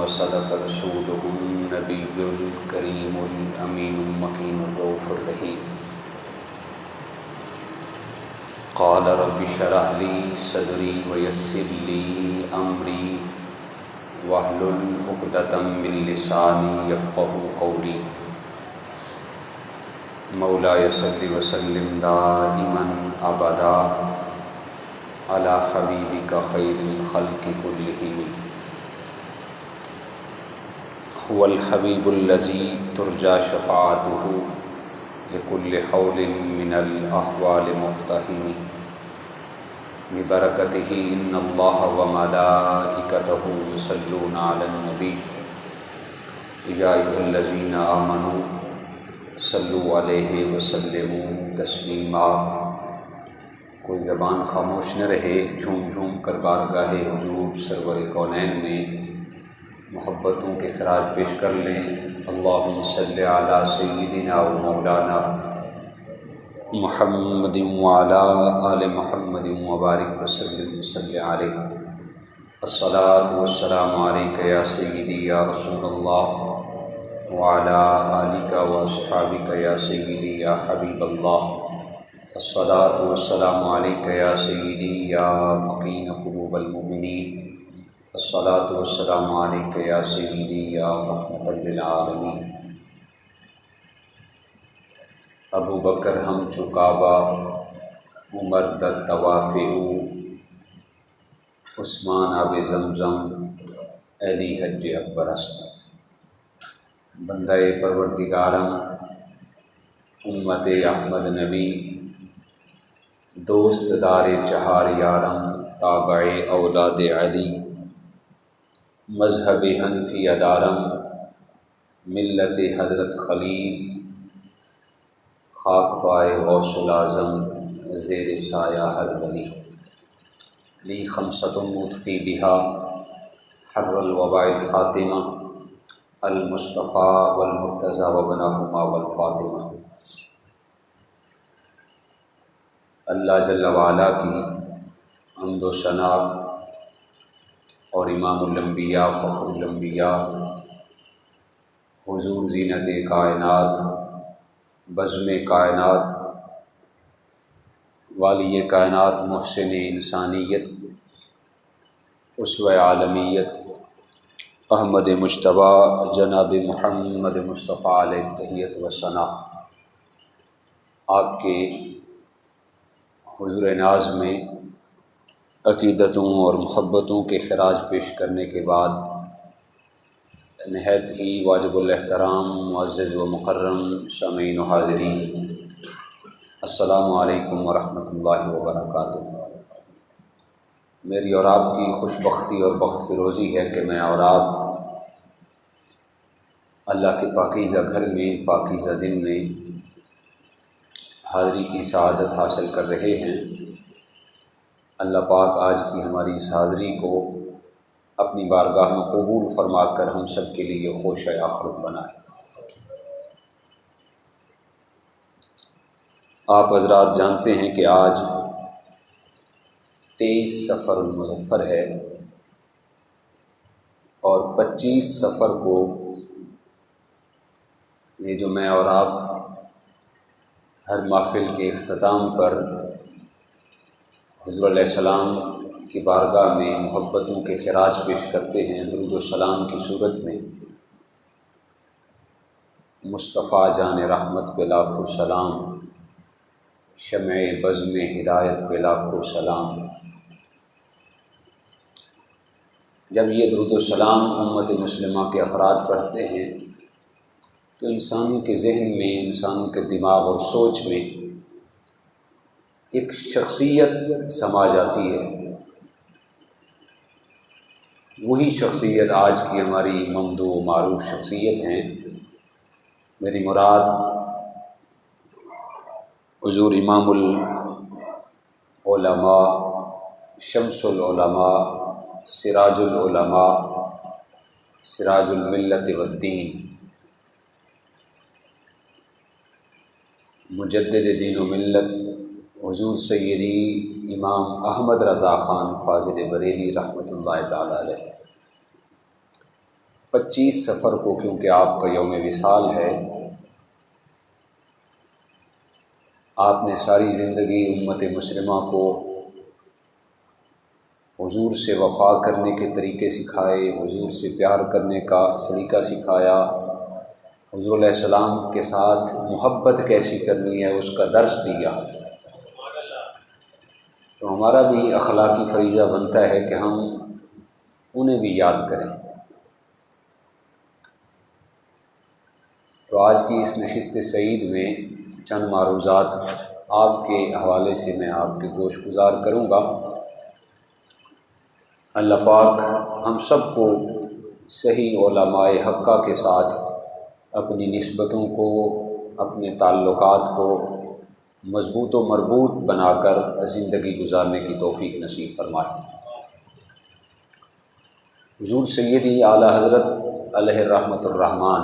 وصدق رسوله النبي الكريم الأمين المكين الرؤوف الرحيم. قال رب اشرح لي صدري ويسر لي أمري واحلل عقدة من لساني يفقهوا قولي. مولاي صل وسلم دائما أبدا على حبيبك خير الخلق كلهم. هو الحبيب الذي ترجى شفاعته لكل حول من الأحوال مقتحم. ببركته إن الله وملائكته يصلون على النبي يا أيها الذين آمنوا صلوا علیہ وسلموا تسلیما. کوئی زبان خاموش نہ رہے، جھوم جھوم کر بارگاہ حضور سرور کونین میں محبتوں کے خراج پیش کر لیں. اللہم صلی علی سیدنا و مولانا محمد وعلی آل محمد وبارک وسلم صلی علیہ. الصلاۃ والسلام علیک یا سیدی یا رسول اللہ وعلی آلک واصحابک یا سیدی یا حبیب اللہ. الصلاۃ والسلام علیک یا سیدی یا مقین قلوب المؤمنین. الصلاۃ والسلام علیک یا سیدی یا رحمۃ للعالمین. ابو بکر ہم چو کعبہ، عمر در طواف او، عثمان آب زمزم، علی حج اکبر است. بندہ پروردگارم، امت احمد نبی، دوست دار چہار یارم، تابع اولاد علی، مذہب حنفی ادارم، ملت حضرت خلیل، خاک پائے غوث العظم، زیر سایہ ہر ولی. لی خمسۃ مطفی بہا حر الوباء الخاتمہ، المصطفیٰ والمرتضیٰ وبناہما والفاطمہ. اللہ جل وعلا کی حمد و ثنا اور امام الانبیاء فخر الانبیاء حضور زینت کائنات، بزم کائنات، والی کائنات، محسن انسانیت، اسوہ عالمیت، احمد مجتبیٰ جناب محمد مصطفیٰ علیہ تحیت و ثنا. آپ کے حضور ناز میں عقیدتوں اور محبتوں کے خراج پیش کرنے کے بعد نہایت ہی واجب الاحترام معزز و مکرم سامعین و حاضرین، السلام علیکم ورحمۃ اللہ وبرکاتہ. میری اور آپ کی خوش بختی اور بخت فروزی ہے کہ میں اور آپ اللہ کے پاکیزہ گھر میں، پاکیزہ دن میں حاضری کی سعادت حاصل کر رہے ہیں. اللہ پاک آج کی ہماری اس حاضری کو اپنی بارگاہ میں قبول فرما کر ہم سب کے لیے خوش آخرت بنائے. آپ حضرات جانتے ہیں کہ آج 23 صفر المظفر ہے اور 25 صفر کو یہ جو میں اور آپ ہر محفل کے اختتام پر حضور علیہ السلام کی بارگاہ میں محبتوں کے خراج پیش کرتے ہیں درود و سلام کی صورت میں. مصطفیٰ جان رحمت پہ لاکھوں سلام، شمع بزم ہدایت پہ لاکھوں سلام. جب یہ درود و سلام امت مسلمہ کے افراد پڑھتے ہیں تو انسانوں کے ذہن میں، انسانوں کے دماغ اور سوچ میں ایک شخصیت سما جاتی ہے. وہی شخصیت آج کی ہماری ممدوح و معروف شخصیت ہیں. میری مراد حضور امام العلماء، شمس العلماء، سراج العلماء، سراج الملت والدین، مجدد دین و ملت حضور سیدی امام احمد رضا خان فاضل بریلی رحمۃ اللہ تعالی علیہ. 25 سفر کو، کیونکہ آپ کا یوم وصال ہے، آپ نے ساری زندگی امت مسلمہ کو حضور سے وفا کرنے کے طریقے سکھائے، حضور سے پیار کرنے کا سلیقہ سکھایا، حضور علیہ السلام کے ساتھ محبت کیسی کرنی ہے اس کا درس دیا۔ تو ہمارا بھی اخلاقی فریضہ بنتا ہے کہ ہم انہیں بھی یاد کریں۔ تو آج کی اس نشست سعید میں چند معروضات آپ کے حوالے سے میں آپ کے گوش گزار کروں گا۔ اللہ پاک ہم سب کو صحیح علماء حقہ کے ساتھ اپنی نسبتوں کو، اپنے تعلقات کو مضبوط و مربوط بنا کر زندگی گزارنے کی توفیق نصیب فرمائے۔ حضور سیدی اعلیٰ حضرت علیہ رحمۃ الرحمن،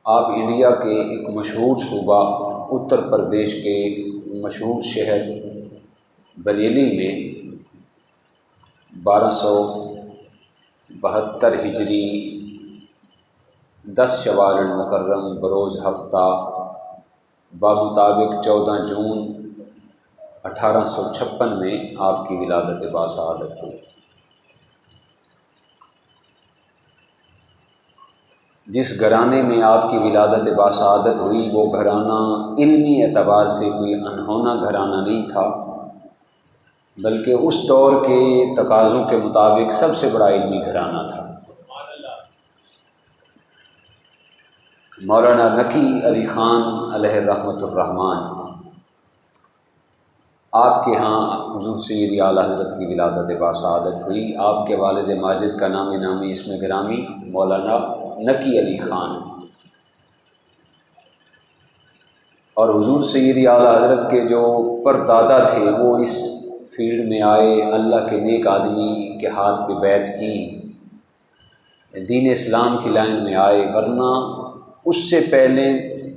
آپ انڈیا کے ایک مشہور صوبہ اتر پردیش کے مشہور شہر بریلی میں 1272 ہجری 10 شوال المکرم بروز ہفتہ بمطابق 14 جون 1856 میں آپ کی ولادت باسعادت ہوئی۔ جس گھرانے میں آپ کی ولادت باسعادت ہوئی وہ گھرانہ علمی اعتبار سے کوئی انہونا گھرانہ نہیں تھا، بلکہ اس دور کے تقاضوں کے مطابق سب سے بڑا علمی گھرانہ تھا۔ مولانا نقی علی خان علیہ رحمۃ الرحمن، آپ کے ہاں حضور سیدی اعلیٰ حضرت کی ولادت باسعادت ہوئی۔ آپ کے والد ماجد کا نامی اسم گرامی مولانا نقی علی خان، اور حضور سیدی اعلیٰ حضرت کے جو پردادا تھے وہ اس فیلڈ میں آئے، اللہ کے نیک آدمی کے ہاتھ پہ بیعت کی، دین اسلام کی لائن میں آئے، ورنہ اس سے پہلے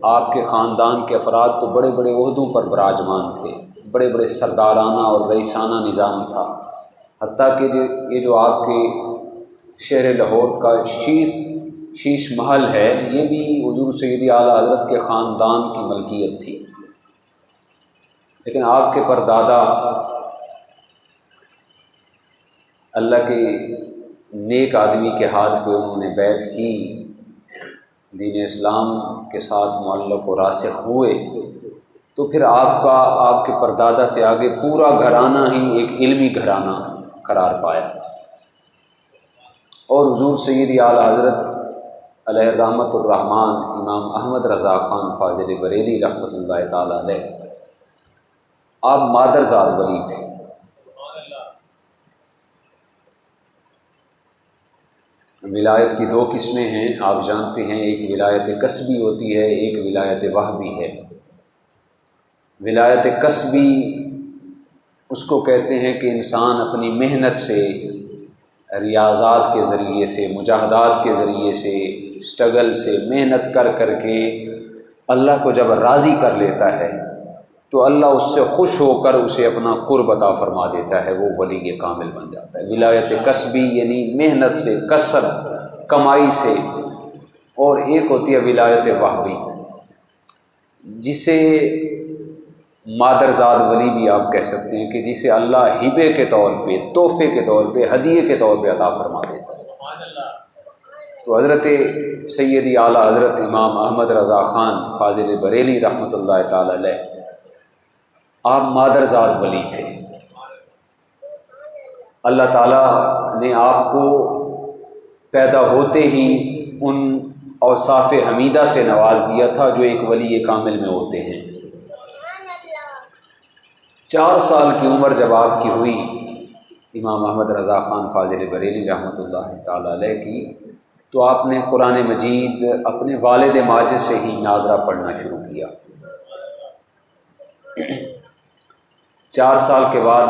آپ کے خاندان کے افراد تو بڑے بڑے عہدوں پر براجمان تھے، بڑے بڑے سردارانہ اور رئیسانہ نظام تھا، حتیٰ کہ یہ جو آپ کے شہر لاہور کا شیش محل ہے یہ بھی حضور سیدی اعلیٰ حضرت کے خاندان کی ملکیت تھی، لیکن آپ کے پردادا اللہ کے نیک آدمی کے ہاتھ پہ انہوں نے بیعت کی، دین اسلام کے ساتھ معلق و راسخ ہوئے، تو پھر آپ کے پردادا سے آگے پورا گھرانہ ہی ایک علمی گھرانہ قرار پایا۔ اور حضور سیدی اعلیٰ حضرت علیہ رحمۃ الرحمن امام احمد رضا خان فاضل بریلی رحمۃ اللہ تعالی علیہ، آپ مادرزاد ولی تھے۔ ولایت کی 2 قسمیں ہیں، آپ جانتے ہیں، ایک ولایت کسبی ہوتی ہے، ایک ولایت وہبی ہے۔ ولایت کسبی اس کو کہتے ہیں کہ انسان اپنی محنت سے، ریاضات کے ذریعے سے، مجاہدات کے ذریعے سے، اسٹرگل سے، محنت کر کے اللہ کو جب راضی کر لیتا ہے تو اللہ اس سے خوش ہو کر اسے اپنا قرب عطا فرما دیتا ہے، وہ ولی کامل بن جاتا ہے۔ ولایت کسبی یعنی محنت سے، کسب کمائی سے، اور ایک ہوتی ہے ولایت وہبی جسے مادرزاد ولی بھی آپ کہہ سکتے ہیں، کہ جسے اللہ ہبے کے طور پہ، تحفے کے طور پہ، ہدیے کے طور پہ عطا فرما دیتا ہے۔ تو حضرت سیدی اعلیٰ حضرت امام احمد رضا خان فاضل بریلی رحمۃ اللہ تعالی علیہ، آپ مادرزاد ولی تھے۔ اللہ تعالیٰ نے آپ کو پیدا ہوتے ہی ان اوصاف حمیدہ سے نواز دیا تھا جو ایک ولی کامل میں ہوتے ہیں۔ 4 سال کی عمر جب آپ کی ہوئی امام احمد رضا خان فاضل بریلی رحمۃ اللہ تعالی علیہ کی، تو آپ نے قرآن مجید اپنے والد ماجد سے ہی ناظرہ پڑھنا شروع کیا۔ 4 سال کے بعد،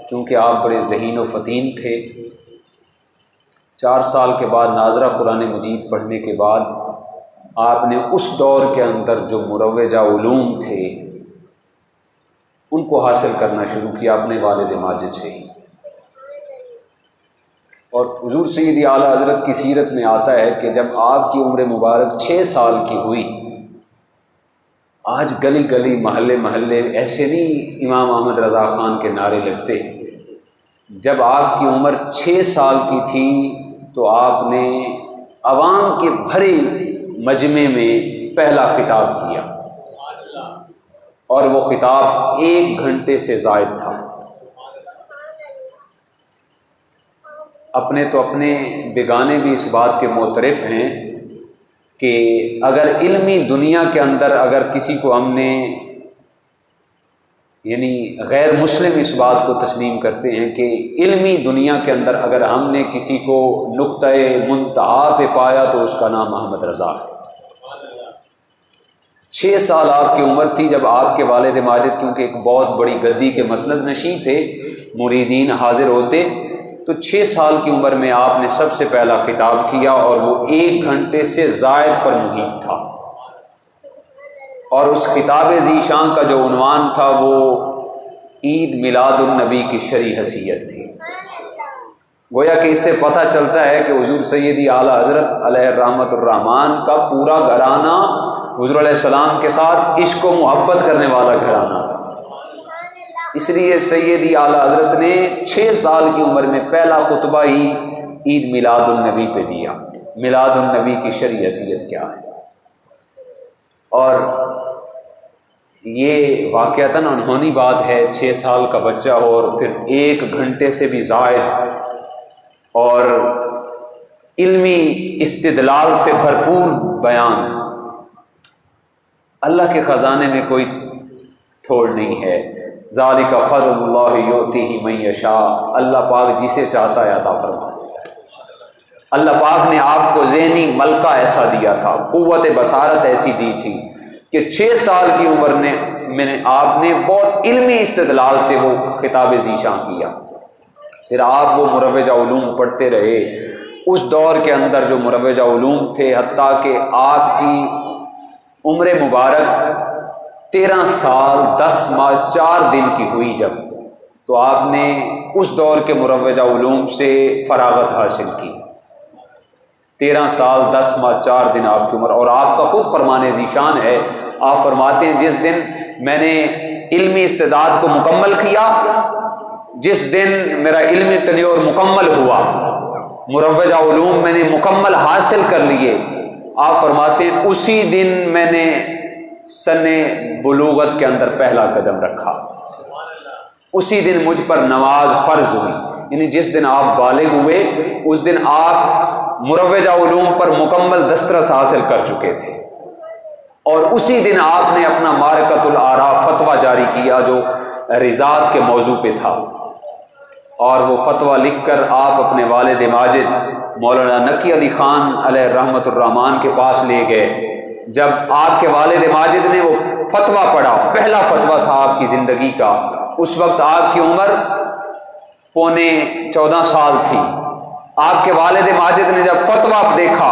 کیونکہ آپ بڑے ذہین و فطین تھے، 4 سال کے بعد ناظرہ قرآن مجید پڑھنے کے بعد آپ نے اس دور کے اندر جو مروجہ علوم تھے ان کو حاصل کرنا شروع کیا اپنے والد ماجد سے ہی۔ اور حضور سیدی اعلیٰ حضرت کی سیرت میں آتا ہے کہ جب آپ کی عمر مبارک 6 سال کی ہوئی، آج گلی گلی محلے محلے ایسے نہیں امام احمد رضا خان کے نعرے لگتے، جب آپ کی عمر 6 سال کی تھی تو آپ نے عوام کے بھرے مجمع میں پہلا خطاب کیا، اور وہ خطاب 1 گھنٹے سے زائد تھا۔ اپنے تو اپنے بیگانے بھی اس بات کے معترف ہیں کہ اگر علمی دنیا کے اندر اگر کسی کو ہم نے، یعنی غیر مسلم اس بات کو تسلیم کرتے ہیں کہ علمی دنیا کے اندر اگر ہم نے کسی کو نقطۂ منتہا پہ پایا تو اس کا نام محمد رضا ہے۔ 6 سال آپ کی عمر تھی جب آپ کے والد ماجد، کیونکہ ایک بہت بڑی گدی کے مسند نشین تھے، مریدین حاضر ہوتے، تو 6 سال کی عمر میں آپ نے سب سے پہلا خطاب کیا، اور وہ 1 گھنٹے سے زائد پر محیط تھا، اور اس خطاب ذی شان کا جو عنوان تھا وہ عید میلاد النبی کی شرعی حیثیت تھی۔ گویا کہ اس سے پتہ چلتا ہے کہ حضور سیدی اعلیٰ حضرت علیہ الرحمۃ الرحمان کا پورا گھرانہ حضور علیہ السلام کے ساتھ عشق و محبت کرنے والا گھرانہ تھا۔ اس لیے سیدی اعلیٰ حضرت نے 6 سال کی عمر میں پہلا خطبہ ہی عید میلاد النبی پہ دیا۔ میلاد النبی کی شرعی حیثیت کیا ہے؟ اور یہ واقعتاً انہونی بات ہے، 6 سال کا بچہ ہو اور پھر 1 گھنٹے سے بھی زائد اور علمی استدلال سے بھرپور بیان۔ اللہ کے خزانے میں کوئی تھوڑ نہیں ہے۔ ذالک فضل اللہ یؤتیہ من یشاء، اللہ پاک جسے چاہتا ہے عطا فرما دیتا ہے۔ اللہ پاک نے آپ کو ذہنی ملکہ ایسا دیا تھا، قوت بصارت ایسی دی تھی کہ 6 سال کی عمر میں آپ نے بہت علمی استدلال سے وہ خطاب ذیشاں کیا۔ پھر آپ وہ مروجہ علوم پڑھتے رہے۔ اس دور کے اندر جو مروجہ علوم تھے، حتیٰ کہ آپ کی عمر مبارک 13 سال 10 ماہ 4 دن کی ہوئی جب، تو آپ نے اس دور کے مروجہ علوم سے فراغت حاصل کی۔ 13 سال 10 ماہ 4 دن آپ کی عمر، اور آپ کا خود فرمان ذیشان ہے، آپ فرماتے ہیں جس دن میں نے علمی استعداد کو مکمل کیا، جس دن میرا علمی ٹنیور مکمل ہوا، مروجہ علوم میں نے مکمل حاصل کر لیے، آپ فرماتے ہیں اسی دن میں نے سن بلوغت کے اندر پہلا قدم رکھا، اسی دن مجھ پر نماز فرض ہوئی۔ یعنی جس دن آپ بالغ ہوئے اس دن آپ مروجہ علوم پر مکمل دسترس حاصل کر چکے تھے، اور اسی دن آپ نے اپنا معرکۃ الاعراف فتویٰ جاری کیا جو رضاعت کے موضوع پہ تھا، اور وہ فتویٰ لکھ کر آپ اپنے والد ماجد مولانا نقی علی خان علیہ رحمۃ الرحمان کے پاس لے گئے۔ جب آپ کے والد ماجد نے وہ فتویٰ پڑھا، پہلا فتویٰ تھا آپ کی زندگی کا، اس وقت آپ کی عمر 14.25 سال تھی۔ آپ کے والد ماجد نے جب فتویٰ دیکھا،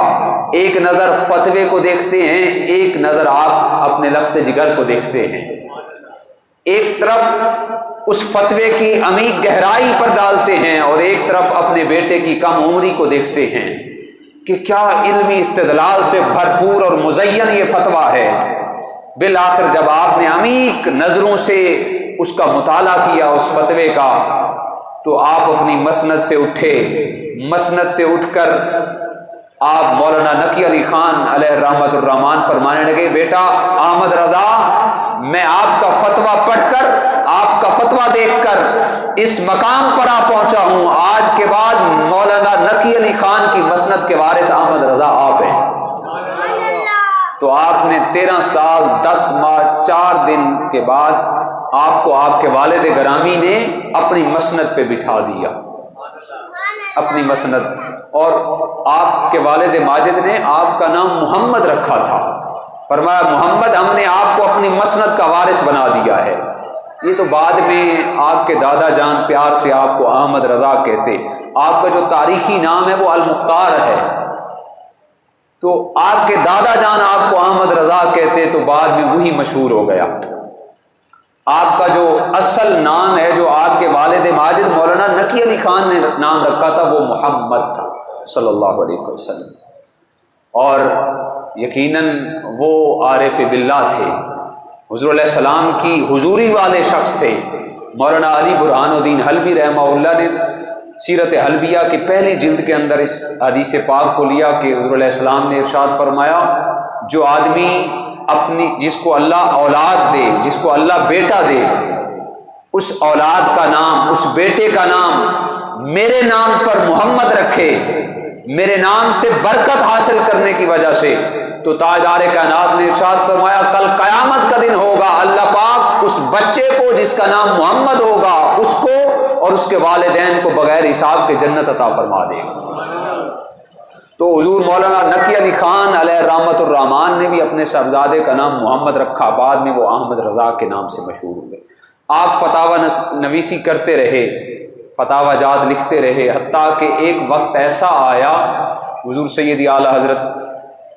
ایک نظر فتوے کو دیکھتے ہیں، ایک نظر آپ اپنے لخت جگر کو دیکھتے ہیں، ایک طرف اس فتوے کی عمیق گہرائی پر ڈالتے ہیں اور ایک طرف اپنے بیٹے کی کم عمری کو دیکھتے ہیں کہ کیا علمی استدلال سے بھرپور اور مزین یہ فتویٰ ہے۔ بالآخر جب آپ نے عمیق نظروں سے اس کا مطالعہ کیا اس فتوے کا، تو آپ اپنی مسند سے اٹھے، مسند سے اٹھ کر آپ مولانا نقی علی خان علیہ رحمۃ الرحمان فرمانے لگے، بیٹا احمد رضا، میں آپ کا فتویٰ پڑھ کر، آپ کا فتویٰ دیکھ کر اس مقام پر آ پہنچا ہوں، آج کے بعد مولانا نقی علی خان کی مسند کے وارث احمد رضا آپ ہیں۔ تو آپ نے 13 سال 10 ماہ 4 دن کے بعد آپ کو آپ کے والد گرامی نے اپنی مسند پہ بٹھا دیا، اپنی مسند، اور آپ کے والد ماجد نے آپ کا نام محمد رکھا تھا، فرمایا محمد ہم نے آپ کو اپنی مسند کا وارث بنا دیا ہے۔ یہ تو بعد میں آپ کے دادا جان پیار سے آپ کو احمد رضا کہتے، آپ کا جو تاریخی نام ہے وہ المختار ہے، تو آپ کے دادا جان آپ کو احمد رضا کہتے، تو بعد میں وہی مشہور ہو گیا۔ آپ کا جو اصل نام ہے، جو آپ کے والد ماجد مولانا نقی علی خان نے نام رکھا تھا، وہ محمد تھا صلی اللہ علیہ وسلم، اور یقیناً وہ عارف باللہ تھے، حضور علیہ السلام کی حضوری والے شخص تھے۔ مولانا علی برہان الدین حلبی رحمہ اللہ نے سیرت حلبیہ کی پہلی جلد کے اندر اس حدیث پاک کو لیا کہ حضور علیہ السلام نے ارشاد فرمایا، جو آدمی جس کو اللہ اولاد دے، جس کو اللہ بیٹا دے، اس اولاد کا نام، اس بیٹے کا نام میرے نام پر محمد رکھے، میرے نام سے برکت حاصل کرنے کی وجہ سے، تو تاجدار کائنات نے ارشاد فرمایا کل قیامت کا دن ہوگا، اللہ پاک اس بچے کو جس کا نام محمد ہوگا، اس کو اور اس کے والدین کو بغیر حساب کے جنت عطا فرما دے گا۔ تو حضور مولانا نقی علی خان علیہ رحمت الرحمان نے بھی اپنے صاحبزادے کا نام محمد رکھا، بعد میں وہ احمد رضا کے نام سے مشہور ہوئے۔ آپ فتاوی نویسی کرتے رہے، فتاوی جات لکھتے رہے، حتیٰ کہ ایک وقت ایسا آیا حضور سیدی اعلیٰ حضرت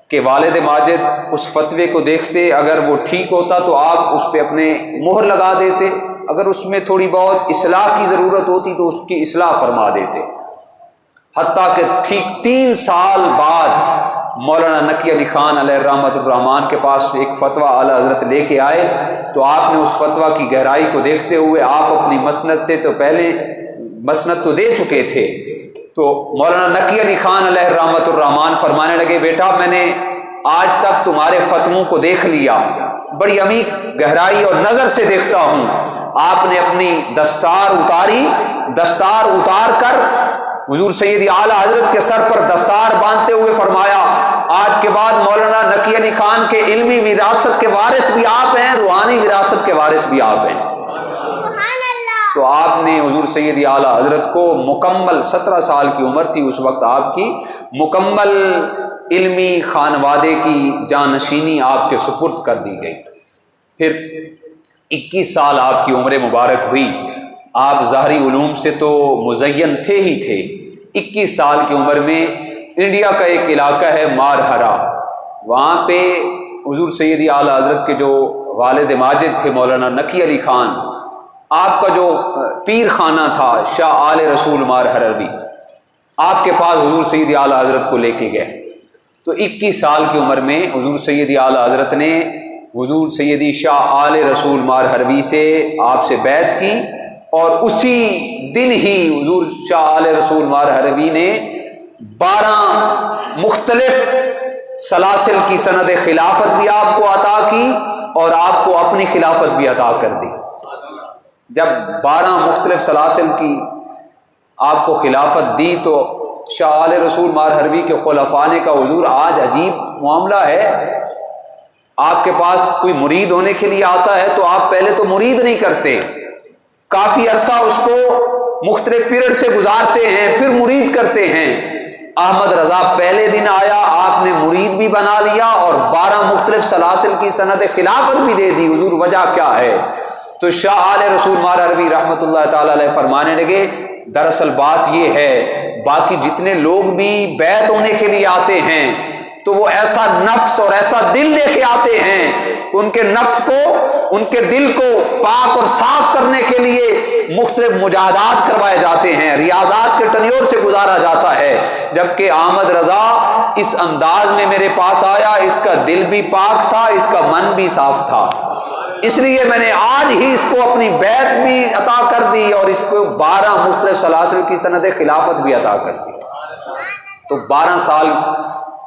کے والد ماجد اس فتوے کو دیکھتے، اگر وہ ٹھیک ہوتا تو آپ اس پہ اپنے مہر لگا دیتے، اگر اس میں تھوڑی بہت اصلاح کی ضرورت ہوتی تو اس کی اصلاح فرما دیتے۔ حتیٰ کہ ٹھیک 3 سال بعد مولانا نقی علی خان علیہ رحمت الرحمان کے پاس ایک فتویٰ اعلیٰ حضرت لے کے آئے، تو آپ نے اس فتویٰ کی گہرائی کو دیکھتے ہوئے آپ اپنی مسند سے تو پہلے مسند تو دے چکے تھے، تو مولانا نقی علی خان علیہ رحمت الرحمان فرمانے لگے، بیٹا میں نے آج تک تمہارے فتووں کو دیکھ لیا، بڑی عمیق گہرائی اور نظر سے دیکھتا ہوں۔ آپ نے اپنی دستار اتاری، دستار اتار کر حضور سیدی اعلیٰ حضرت کے سر پر دستار باندھتے ہوئے فرمایا، آج کے بعد مولانا نقی علی خان کے علمی وراثت کے وارث بھی آپ ہیں، روحانی وراثت کے وارث بھی آپ ہیں۔ تو آپ نے حضور سیدی اعلیٰ حضرت کو مکمل 17 سال کی عمر تھی اس وقت، آپ کی مکمل علمی خانوادے کی جانشینی آپ کے سپرد کر دی گئی۔ پھر 21 سال آپ کی عمر مبارک ہوئی، آپ ظاہری علوم سے تو مزین تھے ہی تھے۔ 21 سال کی عمر میں انڈیا کا ایک علاقہ ہے مارہرا، وہاں پہ حضور سیدی اعلیٰ حضرت کے جو والد ماجد تھے مولانا نقی علی خان، آپ کا جو پیر خانہ تھا شاہ آل رسول مارہروی، آپ کے پاس حضور سیدی اعلیٰ حضرت کو لے کے گئے۔ تو 21 سال کی عمر میں حضور سیدی اعلیٰ حضرت نے حضور سیدی شاہ آل رسول مارہروی سے آپ سے بیعت کی، اور اسی دن ہی حضور شاہ آل رسول مارہروی نے 12 مختلف سلاسل کی سند خلافت بھی آپ کو عطا کی اور آپ کو اپنی خلافت بھی عطا کر دی۔ جب 12 مختلف سلاسل کی آپ کو خلافت دی تو شاہ آل رسول مارہروی کے خلفاء نے کہا، حضور آج عجیب معاملہ ہے، آپ کے پاس کوئی مرید ہونے کے لیے آتا ہے تو آپ پہلے تو مرید نہیں کرتے، کافی عرصہ اس کو مختلف پیریڈ سے گزارتے ہیں، پھر مرید کرتے ہیں۔ احمد رضا پہلے دن آیا، آپ نے مرید بھی بنا لیا اور 12 مختلف سلاسل کی سند خلافت بھی دے دی، حضور وجہ کیا ہے؟ تو شاہ آل رسول مارہروی رحمۃ اللہ تعالی علیہ فرمانے لگے، دراصل بات یہ ہے، باقی جتنے لوگ بھی بیعت ہونے کے لیے آتے ہیں تو وہ ایسا نفس اور ایسا دل لے کے آتے ہیں، ان کے نفس کو، ان کے دل کو پاک اور صاف کرنے کے لیے مختلف مجاہدات کروائے جاتے ہیں، ریاضات کے ٹنیور سے گزارا جاتا ہے، جبکہ احمد رضا اس انداز میں میرے پاس آیا، اس کا دل بھی پاک تھا، اس کا من بھی صاف تھا، اس لیے میں نے آج ہی اس کو اپنی بیعت بھی عطا کر دی اور اس کو 12 مختلف سلاسل کی سند خلافت بھی عطا کر دی۔ تو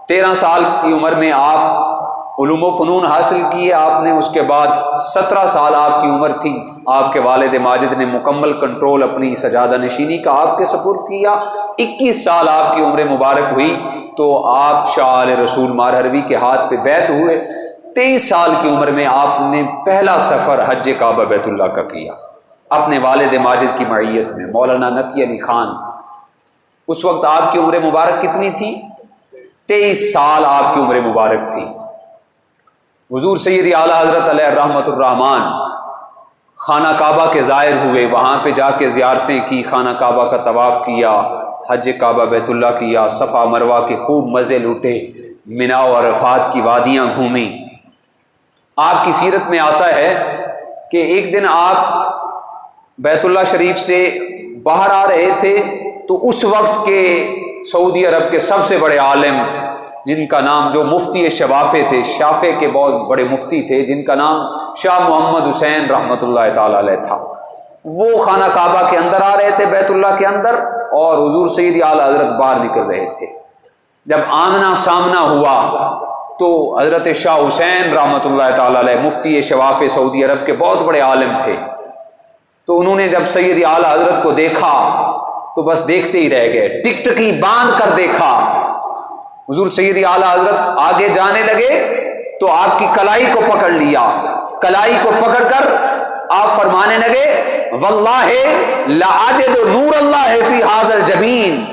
13 سال کی عمر میں آپ علوم و فنون حاصل کیے، آپ نے اس کے بعد 17 سال آپ کی عمر تھی، آپ کے والد ماجد نے مکمل کنٹرول اپنی سجادہ نشینی کا آپ کے سپرد کیا۔ 21 سال آپ کی عمر مبارک ہوئی تو آپ شاہ آل رسول مارہروی کے ہاتھ پہ بیعت ہوئے۔ 23 سال کی عمر میں آپ نے پہلا سفر حج کعبہ بیت اللہ کا کیا اپنے والد ماجد کی معیت میں، مولانا نقی علی خان۔ اس وقت آپ کی عمر مبارک کتنی تھی؟ 23 سال آپ کی عمر مبارک تھی۔ حضور سیدی اعلیٰ حضرت علیہ رحمت الرحمان خانہ کعبہ کے زائر ہوئے، وہاں پہ جا کے زیارتیں کی، خانہ کعبہ کا طواف کیا، حج کعبہ بیت اللہ کیا، صفا مروہ کے خوب مزے لوٹے، منا و عرفات کی وادیاں گھومی۔ آپ کی سیرت میں آتا ہے کہ ایک دن آپ بیت اللہ شریف سے باہر آ رہے تھے تو اس وقت کے سعودی عرب کے سب سے بڑے عالم جن کا نام، جو مفتی شوافے تھے، شافع کے بہت بڑے مفتی تھے، جن کا نام شاہ محمد حسین رحمۃ اللہ تعالی علیہ تھا، وہ خانہ کعبہ کے اندر آ رہے تھے بیت اللہ کے اندر، اور حضور سیدی اعلی حضرت باہر نکل رہے تھے۔ جب آمنا سامنا ہوا تو حضرت شاہ حسین رحمۃ اللہ تعالی علیہ مفتی شوافع سعودی عرب کے بہت بڑے عالم تھے، تو انہوں نے جب سیدی اعلی حضرت کو دیکھا تو بس دیکھتے ہی رہ گئے، ٹکٹکی باندھ کر دیکھا۔ حضور سیدی اعلی حضرت آگے جانے لگے تو آپ کی کلائی کو پکڑ لیا، کلائی کو پکڑ کر آپ فرمانے لگے واللہ لا اجد نور اللہ فی ھذا الجبین،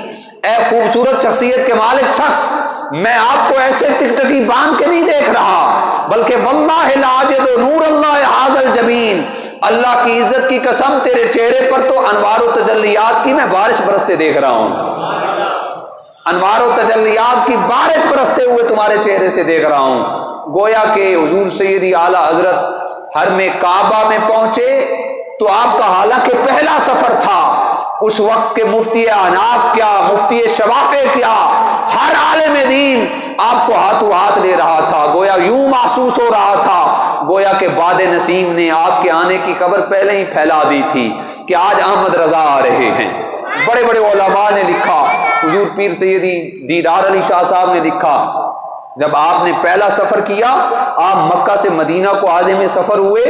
اے خوبصورت شخصیت کے مالک شخص، میں آپ کو ایسے ٹکٹکی باندھ کے نہیں دیکھ رہا، بلکہ واللہ لا اجد نور اللہ ھذا الجبین، اللہ کی عزت کی قسم تیرے چہرے پر تو انوار و تجلیات کی میں بارش برستے دیکھ رہا ہوں، انوار و تجلیات کی بارش برستے ہوئے تمہارے چہرے سے دیکھ رہا ہوں۔ گویا کہ حضور سیدی اعلی حضرت حرم کعبہ میں پہنچے تو آپ کا حالانکہ پہلا سفر تھا، اس وقت کے مفتی احناف کیا، مفتی شوافع کیا، ہر عالم دین آپ کو ہاتھوں ہاتھ لے رہا تھا، گویا یوں محسوس ہو رہا تھا گویا کہ باد نسیم نے آپ کے آنے کی خبر پہلے ہی پھیلا دی تھی کہ آج احمد رضا آ رہے ہیں۔ بڑے بڑے علماء نے لکھا، حضور پیر سیدی دیدار علی شاہ صاحب نے لکھا، جب آپ نے پہلا سفر کیا، آپ مکہ سے مدینہ کو عازم سفر ہوئے،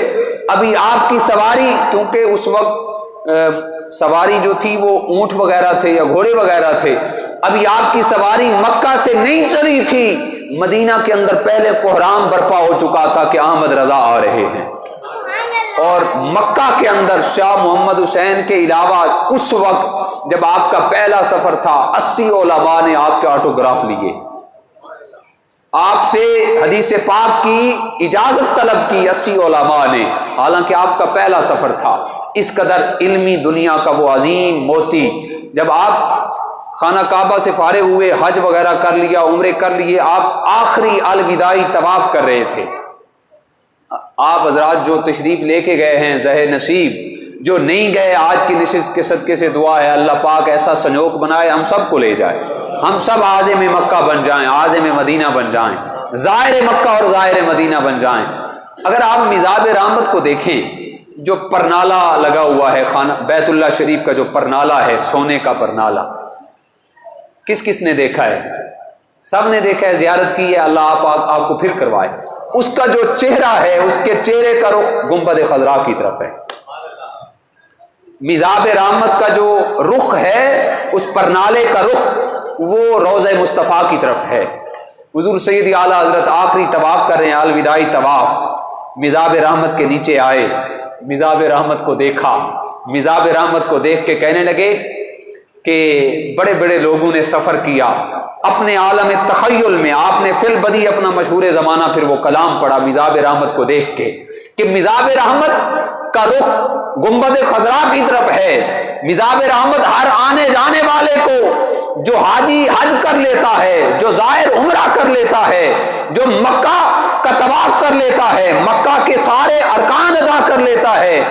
ابھی آپ کی سواری، کیونکہ اس وقت سواری جو تھی وہ اونٹ وغیرہ تھے یا گھوڑے وغیرہ تھے، ابھی آپ کی سواری مکہ سے نہیں چلی تھی، مدینہ کے اندر پہلے کوہرام برپا ہو چکا تھا کہ احمد رضا آ رہے ہیں، اور مکہ کے اندر شاہ محمد حسین کے علاوہ اس وقت جب آپ کا پہلا سفر تھا 80 علماء نے آپ کے آٹوگراف لیے، آپ سے حدیث پاک کی اجازت طلب کی 80 علماء نے، حالانکہ آپ کا پہلا سفر تھا۔ اس قدر علمی دنیا کا وہ عظیم موتی، جب آپ خانہ کعبہ سے فارغ ہوئے، حج وغیرہ کر لیا، عمرے کر لیے، آپ آخری الوداعی طواف کر رہے تھے، آپ حضرات جو تشریف لے کے گئے ہیں زہ نصیب، جو نہیں گئے آج کی نشست کے صدقے سے دعا ہے اللہ پاک ایسا سنجوگ بنائے ہم سب کو لے جائے، ہم سب عازم مکہ بن جائیں، عازم مدینہ بن جائیں، زائر مکہ اور زائر مدینہ بن جائیں۔ اگر آپ میزاب رحمت کو دیکھیں، جو پرنالہ لگا ہوا ہے خانہ بیت اللہ شریف کا، جو پرنالہ ہے سونے کا پرنالہ، کس کس نے دیکھا ہے؟ سب نے دیکھا ہے، زیارت کی ہے، اللہ آپ کو پھر کروائے۔ اس کا جو چہرہ ہے، اس کے چہرے کا رخ گنبد خضراء کی طرف ہے، میزاب رحمت کا جو رخ ہے، اس پرنالے کا رخ وہ روضہ مصطفیٰ کی طرف ہے۔ حضور سیدی اعلیٰ حضرت آخری طواف کر رہے ہیں، الوداعی طواف، میزاب رحمت کے نیچے آئے، میزاب رحمت کو دیکھا، میزاب رحمت کو دیکھ کے کہنے لگے کہ بڑے بڑے لوگوں نے سفر کیا اپنے عالم تخیل میں، آپ نے فی البدی اپنا مشہور زمانہ پھر وہ کلام پڑھا میزاب رحمت کو دیکھ کے کہ میزاب رحمت کا رخ گنبد خضراء کی طرف ہے، میزاب رحمت ہر آنے جانے والے کو، جو حاجی حج کر لیتا ہے، جو زائر عمرہ کر لیتا ہے، جو مکہ کا طواف کر لیتا ہے، مکہ کے سارے ارکان ادا کر لیتا ہے،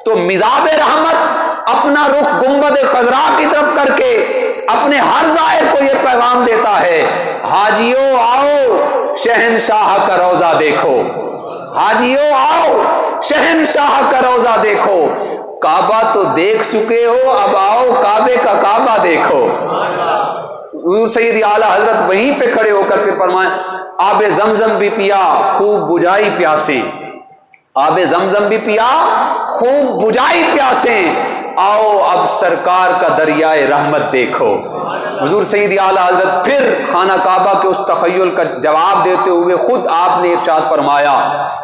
تو میزاب رحمت اپنا رخ گنبد خضراء کی طرف کر کے اپنے ہر زائر کو یہ پیغام دیتا ہے، حاجیوں آؤ شہنشاہ کا روضہ دیکھو، حاجیوں آؤ شہنشاہ کا روضہ دیکھو، کعبہ تو دیکھ چکے ہو، اب آؤ کعبے کا کعبہ دیکھو۔ حضور سیدی اعلیٰ حضرت وہیں پہ کھڑے ہو کر پھر فرمائیں آب زمزم بھی پیا خوب بجھائی پیاسے، آب زمزم بھی پیا خوب بجھائی پیاسے، آؤ اب سرکار کا دریائے رحمت دیکھو۔ حضور سیدی اعلیٰ حضرت پھر خانہ کعبہ کے اس تخیل کا جواب دیتے ہوئے خود آپ نے ارشاد فرمایا،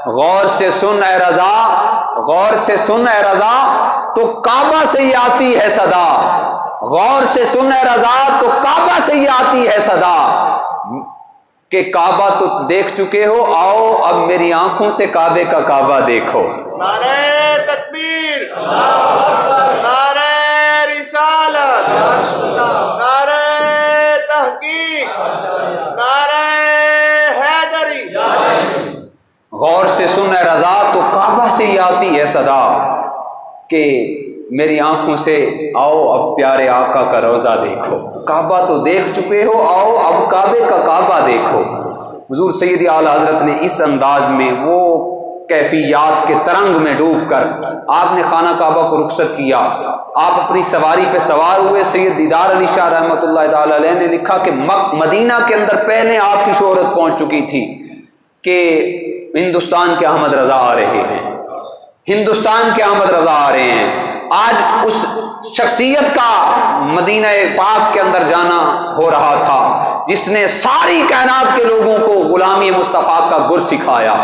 غور سے سن اے رضا، غور سے سن اے رضا تو کعبہ سے ہی آتی ہے صدا، غور سے سن اے رضا تو کعبہ سے ہی آتی ہے صدا، کہ کعبہ تو دیکھ چکے ہو، آؤ اب میری آنکھوں سے کعبے کا کعبہ دیکھو۔ نعرہ تکبیر، نعرہ رسالت، نعرہ تحقیق، نعرہ حیدری۔ غور سے سن اے رضا تو کعبہ سے یہ آتی ہے صدا کہ میری آنکھوں سے آؤ اب پیارے آقا کا روضہ دیکھو، کعبہ تو دیکھ چکے ہو، آؤ اب کعبے کا کعبہ دیکھو۔ حضور سیدی اعلیٰ حضرت نے اس انداز میں وہ کیفیات کے ترنگ میں ڈوب کر آپ نے خانہ کعبہ کو رخصت کیا، آپ اپنی سواری پہ سوار ہوئے۔ سید دیدار علی شاہ رحمۃ اللہ تعالی علیہ نے لکھا کہ مدینہ کے اندر پہلے آپ کی شہرت پہنچ چکی تھی کہ ہندوستان کے احمد رضا آ رہے ہیں، ہندوستان کے احمد رضا آ رہے ہیں۔ آج اس شخصیت کا مدینہ پاک کے اندر جانا ہو رہا تھا جس نے ساری کائنات کے لوگوں کو غلامی مصطفیٰ کا گر سکھایا،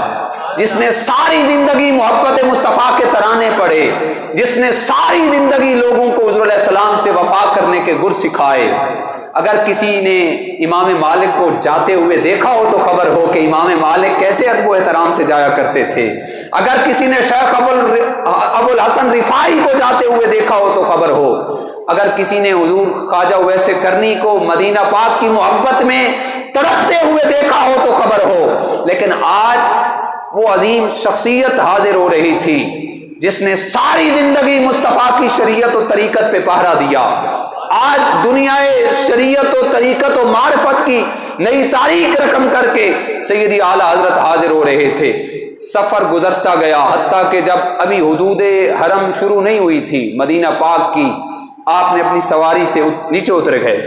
جس نے ساری زندگی محبت مصطفیٰ کے ترانے پڑھے، جس نے ساری زندگی لوگوں کو حضور علیہ السلام سے وفا کرنے کے گر سکھائے۔ اگر کسی نے امام مالک کو جاتے ہوئے دیکھا ہو تو خبر ہو کہ امام مالک کیسے ادب و احترام سے جایا کرتے تھے، اگر کسی نے شیخ ابو الحسن رفاعی کو جاتے ہوئے دیکھا ہو تو خبر ہو، اگر کسی نے حضور خواجہ اویس کرنی کو مدینہ پاک کی محبت میں تڑپتے ہوئے دیکھا ہو تو خبر ہو۔ لیکن آج وہ عظیم شخصیت حاضر ہو رہی تھی جس نے ساری زندگی مصطفیٰ کی شریعت و طریقت پہ پہرا دیا۔ آج دنیا شریعت و طریقت و معرفت کی نئی تاریخ رقم کر کے سیدی اعلیٰ حضرت حاضر ہو رہے تھے۔ سفر گزرتا گیا، حتیٰ کہ جب ابھی حدود حرم شروع نہیں ہوئی تھی مدینہ پاک کی، آپ نے اپنی سواری سے نیچے اتر گئے،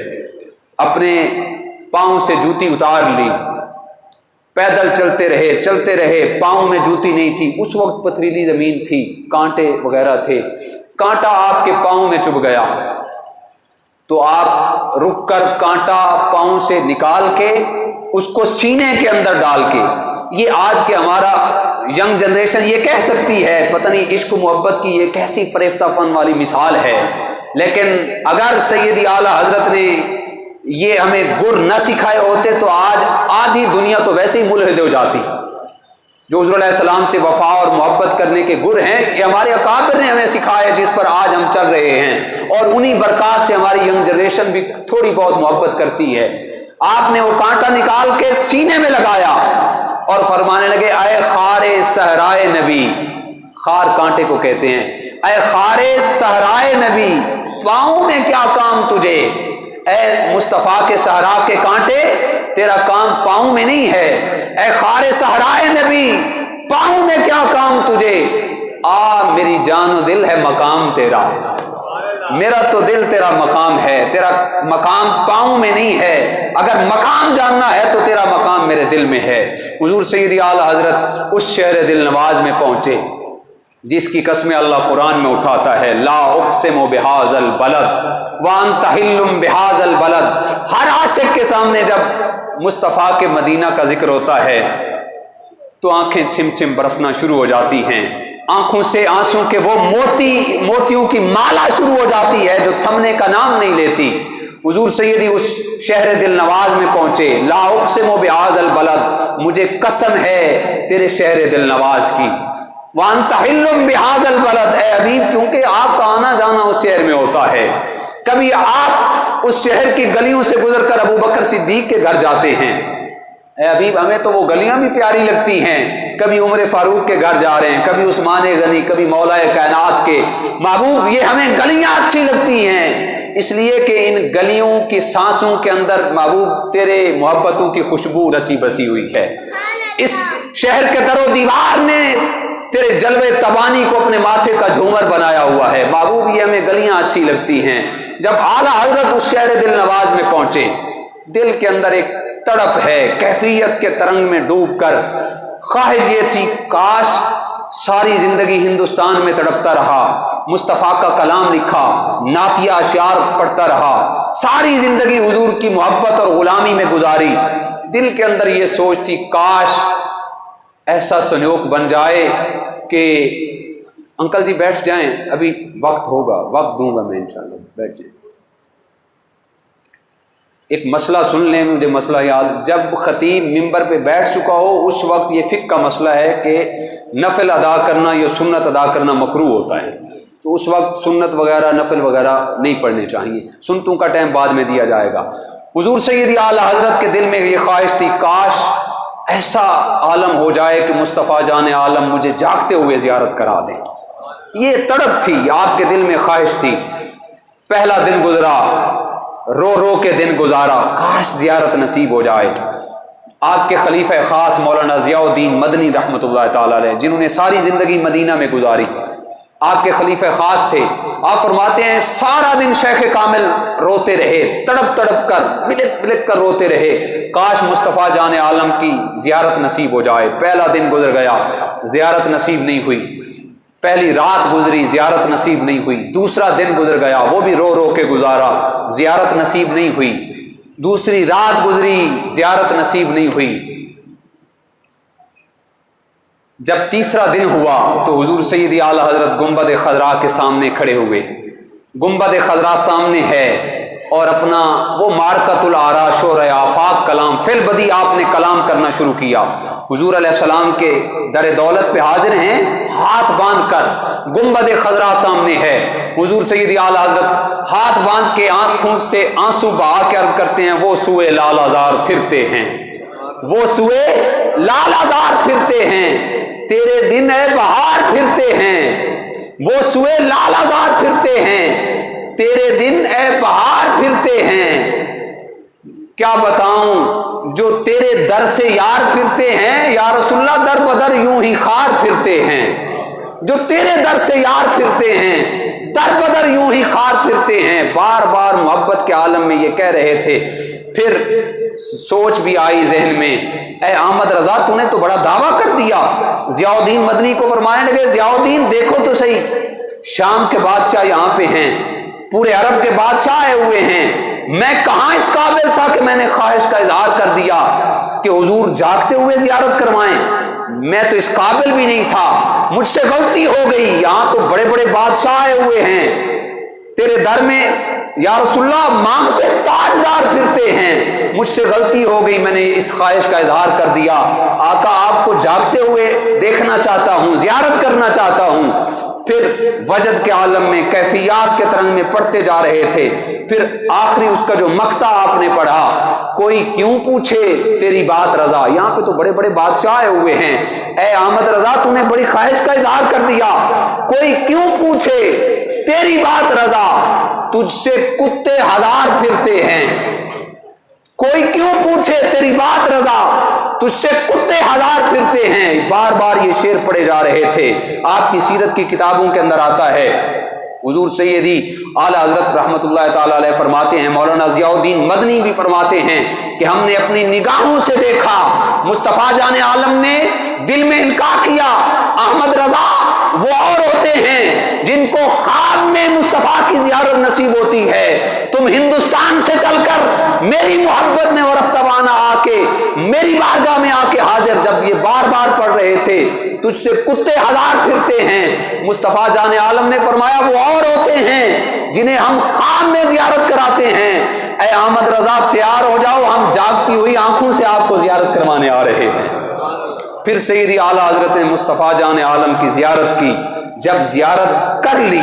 اپنے پاؤں سے جوتی اتار لی، پیدل چلتے رہے، پاؤں میں جوتی نہیں تھی۔ اس وقت پتھریلی زمین تھی، کانٹے وغیرہ تھے، کانٹا آپ کے پاؤں میں چبھ گیا تو آپ رک کر کانٹا پاؤں سے نکال کے اس کو سینے کے اندر ڈال کے، یہ آج کے ہمارا ینگ جنریشن یہ کہہ سکتی ہے، پتہ نہیں عشق و محبت کی یہ کیسی فریفتہ فن والی مثال ہے، لیکن اگر سیدی اعلیٰ حضرت نے یہ ہمیں گر نہ سکھائے ہوتے تو آج آدھی دنیا تو ویسے ہی ملحد ہو جاتی۔ جو حضور علیہ السلام سے وفا اور محبت کرنے کے گر ہیں یہ ہمارے اکابر نے ہمیں سکھائے، جس پر آج ہم چل رہے ہیں، اور انہی برکات سے ہماری ینگ جنریشن بھی تھوڑی بہت محبت کرتی ہے۔ آپ نے وہ کانٹا نکال کے سینے میں لگایا اور فرمانے لگے، اے خار صحرائے نبی، خار کانٹے کو کہتے ہیں، اے خار صحرائے نبی، پاؤں میں کیا کام تجھے؟ اے مصطفیٰ کے صحرا کے کانٹے، تیرا کام پاؤں میں نہیں ہے۔ اے خار صحرائے نبی، پاؤں میں کیا کام تجھے؟ میری جان و دل ہے مقام تیرا، میرا تو دل تیرا مقام ہے، تیرا مقام پاؤں میں نہیں ہے۔ اگر مقام جاننا ہے تو تیرا مقام میرے دل میں ہے۔ حضور سیدی اعلیٰ حضرت اس شہر دل نواز میں پہنچے جس کی قسمیں اللہ قرآن میں اٹھاتا ہے، لا اقسم بہذا البلد وانت حل بہذا البلد۔ ہر عاشق کے سامنے جب مصطفیٰ کے مدینہ کا ذکر ہوتا ہے تو آنکھیں چھم چھم برسنا شروع ہو جاتی ہیں، آنکھوں سے آنسوں کے وہ موتیوں کی مالا شروع ہو جاتی ہے جو تھمنے کا نام نہیں لیتی۔ حضور سیدی اس شہر دل نواز میں پہنچے، لا اقسم بہذا البلد، مجھے قسم ہے تیرے شہر دل نواز کی، وانت حل بہذا البلد، اے حبیب کیونکہ آپ کا آنا جانا اس شہر میں ہوتا ہے، کبھی آپ اس شہر کی گلیوں سے گزر کر ابو بکر صدیق کے گھر جاتے ہیں، اے حبیب ہمیں تو وہ گلیاں بھی پیاری لگتی ہیں، کبھی عمر فاروق کے گھر جا رہے ہیں، کبھی عثمان غنی، کبھی مولا کائنات کے محبوب، یہ ہمیں گلیاں اچھی لگتی ہیں اس لیے کہ ان گلیوں کی سانسوں کے اندر محبوب تیرے محبتوں کی خوشبو رچی بسی ہوئی ہے، اس شہر کے در و دیوار نے تیرے جلوے تبانی کو اپنے ماتھے کا جھومر بنایا ہوا ہے، محبوب یہ ہمیں گلیاں اچھی لگتی ہیں۔ جب اعلیٰ حضرت اس شہر دل نواز میں پہنچے، دل کے اندر ایک تڑپ ہے، کیفیت کے ترنگ میں ڈوب کر خواہش یہ تھی کاش ساری زندگی ہندوستان میں تڑپتا رہا، مصطفیٰ کا کلام لکھا، نعتیہ اشعار پڑھتا رہا، ساری زندگی حضور کی محبت اور غلامی میں گزاری۔ دل کے اندر یہ سوچ تھی کاش ایسا سنوک بن جائے کہ انکل جی بیٹھ جائیں، ابھی وقت ہوگا، وقت دوں گا میں انشاءاللہ، بیٹھ جائیں۔ ایک مسئلہ سن لیں، مجھے مسئلہ یاد، جب خطیب ممبر پہ بیٹھ چکا ہو اس وقت یہ فقہ کا مسئلہ ہے کہ نفل ادا کرنا یا سنت ادا کرنا مکروہ ہوتا ہے، تو اس وقت سنت وغیرہ نفل وغیرہ نہیں پڑھنے چاہیے، سنتوں کا ٹائم بعد میں دیا جائے گا۔ حضور سیدی اعلیٰ حضرت کے دل میں یہ خواہش تھی کاش ایسا عالم ہو جائے کہ مصطفیٰ جان عالم مجھے جاگتے ہوئے زیارت کرا دیں. یہ تڑپ تھی, آپ کے دل میں خواہش تھی. پہلا دن گزرا, رو رو کے دن گزارا, کاش زیارت نصیب ہو جائے. آپ کے خلیفہ خاص مولانا ضیاء الدین مدنی رحمۃ اللہ تعالی علیہ, جنہوں نے ساری زندگی مدینہ میں گزاری, آپ کے خلیفہ خاص تھے. آپ فرماتے ہیں سارا دن شیخ کامل روتے رہے, تڑپ تڑپ کر, بلک بلک کر روتے رہے, کاش مصطفیٰ جان عالم کی زیارت نصیب ہو جائے. پہلا دن گزر گیا, زیارت نصیب نہیں ہوئی. پہلی رات گزری, زیارت نصیب نہیں ہوئی. دوسرا دن گزر گیا, وہ بھی رو رو کے گزارا, زیارت نصیب نہیں ہوئی. دوسری رات گزری, زیارت نصیب نہیں ہوئی. جب تیسرا دن ہوا تو حضور سیدی اعلی حضرت گنبد خضرا کے سامنے کھڑے ہوئے. گنبد خضرا سامنے ہے اور اپنا وہ مارکت الآرا شور آفاق کلام فی البدی آپ نے کلام کرنا شروع کیا. حضور علیہ السلام کے در دولت پہ حاضر ہیں, ہاتھ باندھ کر. گنبد خضرا سامنے ہے, حضور سیدی اعلی حضرت ہاتھ باندھ کے آنکھوں سے آنسو بہا کے عرض کرتے ہیں, وہ سوئے لال آزار پھرتے ہیں, وہ سوئے لال آزار پھرتے ہیں, تیرے دن اے بہار پھرتے ہیں, وہ سوئے لال آزار پھرتے ہیں, تیرے دن اے بہار پھرتے ہیں. کیا بتاؤں جو تیرے در سے یار پھرتے ہیں, یا رسول اللہ در بدر یوں ہی خار پھرتے ہیں. جو تیرے در سے یار پھرتے ہیں, در بدر یوں ہی خار پھرتے ہیں. بار بار محبت کے عالم میں یہ کہہ رہے تھے. پھر سوچ بھی آئی ذہن میں, اے احمد رضا تو نے تو بڑا دعویٰ کر دیا. ضیاء الدین مدنی کو فرمانے لگے, ضیاء الدین دیکھو تو صحیح, شام کے بادشاہ یہاں پہ ہیں, پورے عرب کے بادشاہ آئے ہوئے ہیں. میں کہاں اس قابل تھا کہ میں نے خواہش کا اظہار کر دیا کہ حضور جاگتے ہوئے زیارت کروائیں. میں تو اس قابل بھی نہیں تھا, مجھ سے غلطی ہو گئی. یہاں تو بڑے بڑے بادشاہ آئے ہوئے ہیں تیرے در میں, یا رسول اللہ مانگتے تاجدار پھرتے ہیں, مجھ سے غلطی ہو گئی, میں نے اس خواہش کا اظہار کر دیا. آقا آپ کو جاگتے ہوئے دیکھنا چاہتا ہوں, زیارت کرنا چاہتا ہوں. پھر وجد کے عالم میں کیفیات کے ترنگ میں پڑھتے جا رہے تھے. پھر آخری اس کا جو مقطع آپ نے پڑھا, کوئی کیوں پوچھے تیری بات رضا. یہاں پہ تو بڑے بڑے بادشاہ آئے ہوئے ہیں, اے احمد رضا تو نے بڑی خواہش کا اظہار کر دیا, کوئی کیوں پوچھے تیری بات رضا, تجھ سے کتے ہزار پھرتے ہیں. کوئی کیوں پوچھے تیری بات رضا, تجھ سے کتے ہزار پھرتے ہیں. بار بار یہ شعر پڑھے جا رہے تھے. آپ کی سیرت کی کتابوں کے اندر آتا ہے, حضور سیدی اعلی حضرت رحمۃ اللہ تعالی علیہ فرماتے ہیں, مولانا ضیاء الدین مدنی بھی فرماتے ہیں کہ ہم نے اپنی نگاہوں سے دیکھا, مصطفیٰ جان عالم نے دل میں القاء کیا, احمد رضا وہ اور ہوتے ہیں جن کو خواب میں مصطفیٰ کی زیارت نصیب ہوتی ہے. تم ہندوستان سے چل کر میری محبت میں ورفتوانہ آ کے میری بارگاہ میں آ کے حاضر, جب یہ بار بار پڑھ رہے تھے, تجھ سے کتے ہزار پھرتے ہیں. مصطفیٰ جان عالم نے فرمایا وہ اور ہوتے ہیں جنہیں ہم خواب میں زیارت کراتے ہیں. اے احمد رضا تیار ہو جاؤ, ہم جاگتی ہوئی آنکھوں سے آپ کو زیارت کروانے آ رہے ہیں. پھر سیدی اعلی حضرت نے مصطفیٰ جان عالم کی زیارت کی. جب زیارت کر لی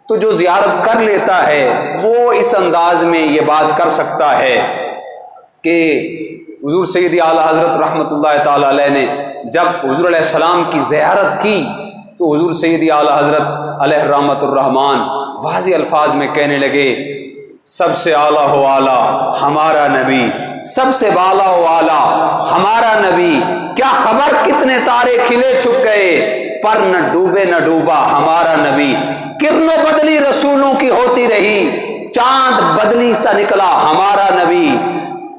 تو جو زیارت کر لیتا ہے وہ اس انداز میں یہ بات کر سکتا ہے کہ حضور سیدی اعلی حضرت رحمۃ اللہ تعالی علیہ نے جب حضور علیہ السلام کی زیارت کی تو حضور سیدی اعلی حضرت علیہ رحمۃ الرحمان واضح الفاظ میں کہنے لگے, سب سے اعلیٰ ہو اعلیٰ ہمارا نبی, سب سے بالا ہو اعلیٰ ہمارا نبی. کیا خبر کتنے تارے کھلے چھپ گئے, پر نہ ڈوبے نہ ڈوبا ہمارا نبی. کرنوں بدلی رسولوں کی ہوتی رہی, چاند بدلی سا نکلا ہمارا نبی.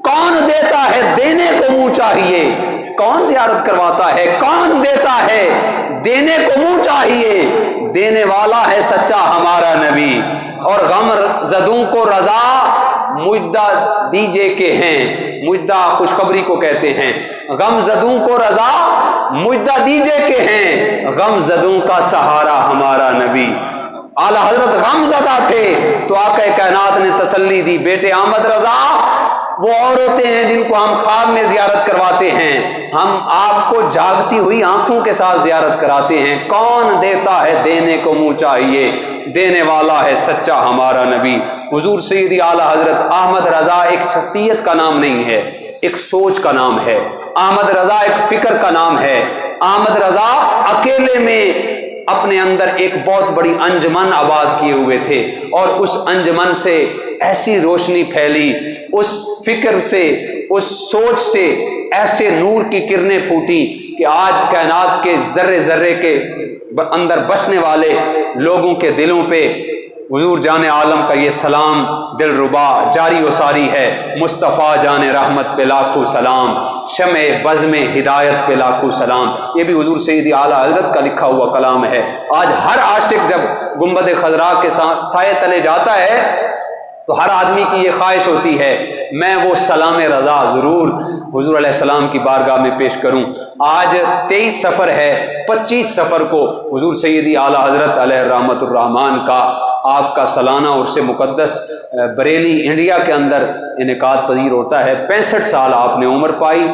کون دیتا ہے دینے کو منہ چاہیے, کون زیارت کرواتا ہے کون دیتا ہے, دینے کو منہ چاہیے, دینے والا ہے سچا ہمارا نبی. اور غم زدوں کو رضا مجدہ دیجے کے ہیں, مجدہ خوشخبری کو کہتے ہیں. غم زدوں کو رضا مجدہ دیجے کے ہیں, غم زدوں کا سہارا ہمارا نبی. اعلیٰ حضرت غم زدہ تھے تو آقا کائنات نے تسلی دی, بیٹے احمد رضا وہ اور ہوتے ہیں جن کو ہم خواب میں زیارت کرواتے ہیں، ہم آپ کو جاگتی ہوئی آنکھوں کے ساتھ زیارت کراتے ہیں۔ کون دیتا ہے دینے کو منہ چاہیے، دینے والا ہے سچا ہمارا نبی۔ حضور سیدی اعلیٰ حضرت احمد رضا ایک شخصیت کا نام نہیں ہے، ایک سوچ کا نام ہے۔ احمد رضا ایک فکر کا نام ہے۔ احمد رضا اکیلے میں اپنے اندر ایک بہت بڑی انجمن آباد کیے ہوئے تھے، اور اس انجمن سے ایسی روشنی پھیلی، اس فکر سے، اس سوچ سے ایسے نور کی کرنیں پھوٹی کہ آج کائنات کے ذرے ذرے کے اندر بسنے والے لوگوں کے دلوں پہ حضور جان عالم کا یہ سلام دل ربا جاری و ساری ہے۔ مصطفیٰ جان رحمت پہ لاکھوں سلام، شمع بزم ہدایت پہ لاکھوں سلام۔ یہ بھی حضور سیدی اعلیٰ حضرت کا لکھا ہوا کلام ہے۔ آج ہر عاشق جب گنبد خضراء کے سائے تلے جاتا ہے تو ہر آدمی کی یہ خواہش ہوتی ہے میں وہ سلام رضا ضرور حضور علیہ السلام کی بارگاہ میں پیش کروں۔ آج 23 سفر ہے، 25 سفر کو حضور سیدی اعلیٰ حضرت علیہ رحمت الرحمن کا آپ کا سالانہ عرس مقدس بریلی انڈیا کے اندر انعقاد پذیر ہوتا ہے۔ 65 سال آپ نے عمر پائی،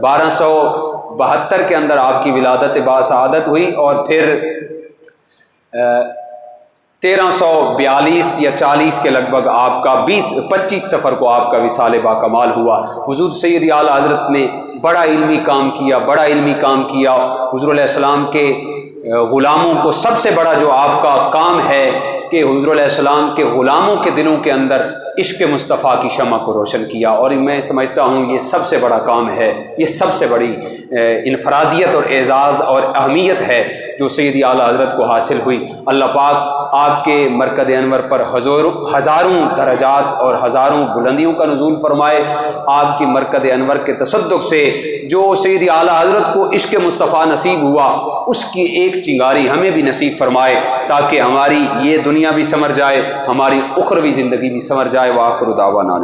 1272 کے اندر آپ کی ولادت باسعادت ہوئی، اور پھر 1342 یا 40 کے لگ بھگ آپ کا 25 سفر کو آپ کا وصال با کمال ہوا۔ حضور سیدی اعلیٰ حضرت نے بڑا علمی کام کیا، بڑا علمی کام کیا۔ حضور علیہ السلام کے غلاموں کو سب سے بڑا جو آپ کا کام ہے کہ حضور علیہ السلام کے غلاموں کے دلوں کے اندر عشق مصطفیٰ کی شمع کو روشن کیا، اور میں سمجھتا ہوں یہ سب سے بڑا کام ہے، یہ سب سے بڑی انفرادیت اور اعزاز اور اہمیت ہے جو سیدی اعلیٰ حضرت کو حاصل ہوئی۔ اللہ پاک آپ کے مرکز انور پر ہزاروں درجات اور ہزاروں بلندیوں کا نزول فرمائے۔ آپ کی مرکز انور کے تصدق سے جو سیدی اعلیٰ حضرت کو عشق مصطفیٰ نصیب ہوا، اس کی ایک چنگاری ہمیں بھی نصیب فرمائے، تاکہ ہماری یہ دنیا بھی سمر جائے، ہماری اخروی زندگی بھی سمر جائے۔ وآخر دعوانا